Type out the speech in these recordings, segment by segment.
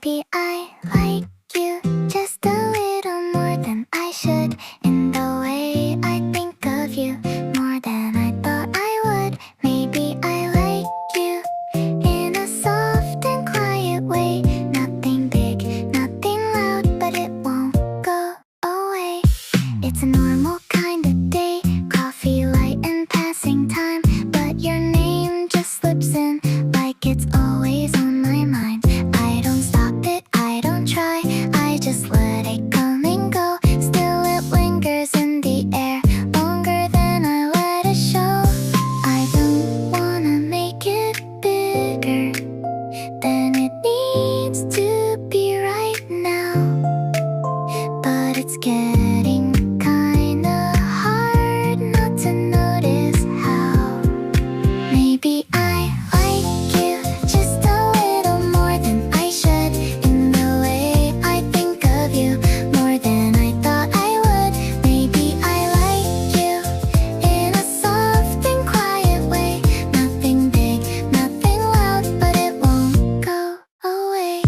Maybe I like you just a little more than I should. In the way I think of you more than I thought I would. Maybe I like you in a soft and quiet way. Nothing big, nothing loud, but it won't go away. It's a normal kind of day, coffee light and passing time, but your name just slips in like it's always on my mind. I don't stop it, I don't try, I just let it come and go. Still it lingers in the air, longer than I let it show. I don't wanna make it bigger than it needs to be right now, but it's getting kinda hard not to notice how. Maybe I like you just a little more than I should. In the way I think of you more than I thought I would. Maybe I like you in a soft and quiet way. Nothing big, nothing loud, but it won't go away.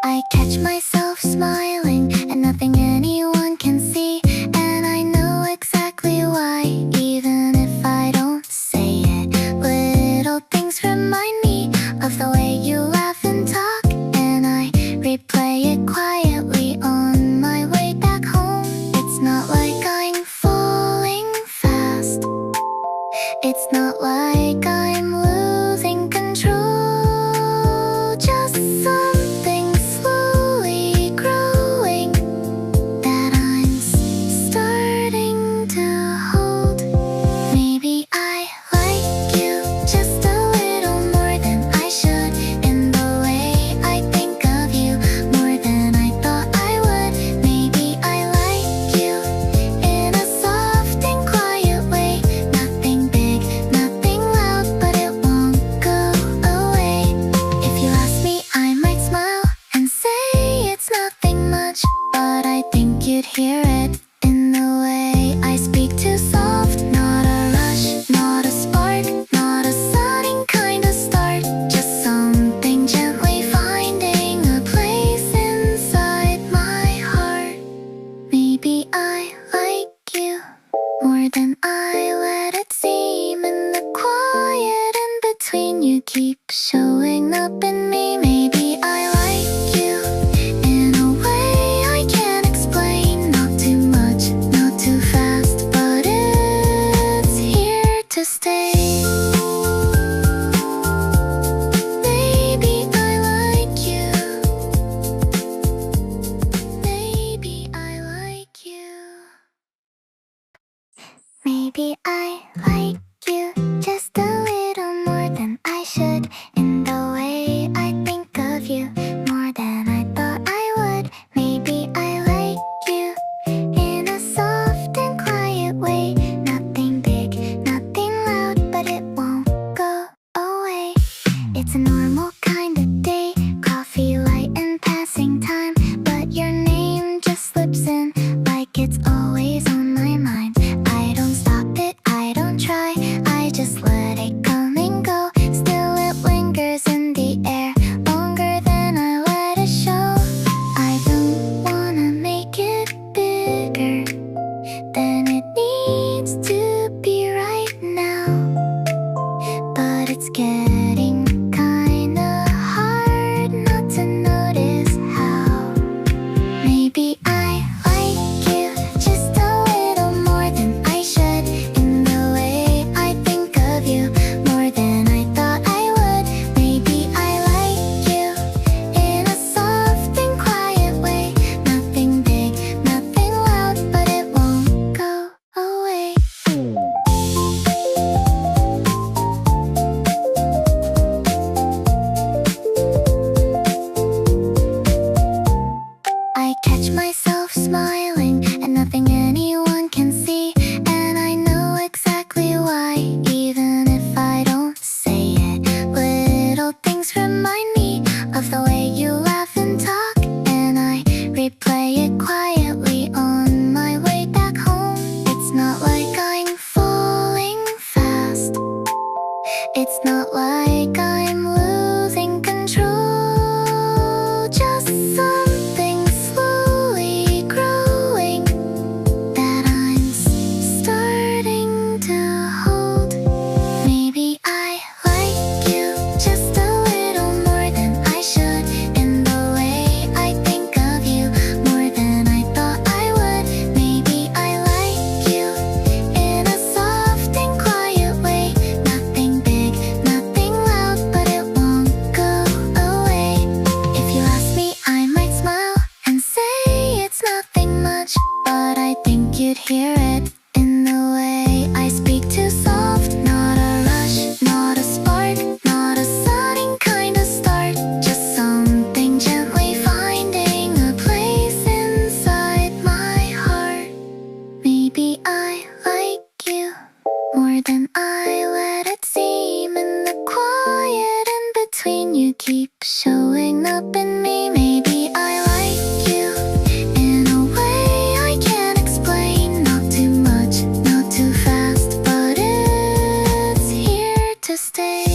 I catch myself smiling at nothing anyone can see, and I know exactly why, even if I don't say it. Little things remind me of the way you laugh and talk, and I replay it quietly on my way back home. It's not like I'm falling fast, it's not like I'm losing control, just something slowly growing that I'm starting to hold. Maybe I like you just a little more than I should. In the way I think of you more than I thought I would. Maybe I like you in a soft and quiet way. Nothing big, nothing loud, but it won't go away. If you ask me, I might smile and say it's nothing much, but I think you'd hear it in the way I speak, too soft. Not a rush, not a spark, not a sudden kind of start, just something gently finding a place inside my heart. Maybe I like you more than I let it seem. In the quiet in between, you keep showing up in me. Maybe I like you in a way I can't explain. Not too much, not too fast, but it's here to stay. Maybe I like you. Maybe I like you. Maybe I like you just a little more than I should. In the way I think of you more than I thought I would. Maybe I like you in a soft and quiet way. Nothing big, nothing loud, but it won't go away. It's a normal kind of day, coffee light and passing time, but your name just slips in like it's always on my mind. I don't stop it, I don't try, I just let it come and go. Still it lingers in the air, longer than I let it show. I don't wanna make it bigger than it needs to be right now, but it's getting kinda hard not to notice how. Maybe I like you just a you'd hear it in the way I speak, too soft. Not a rush, not a spark, not a sudden kind of start, just something gently finding a place inside my heart. Maybe I like you more than I let it seem. In the quiet in between, you keep showing up in me. Maybe I like you in a way I can't explain. Not too much, not too fast, but it's here to stay.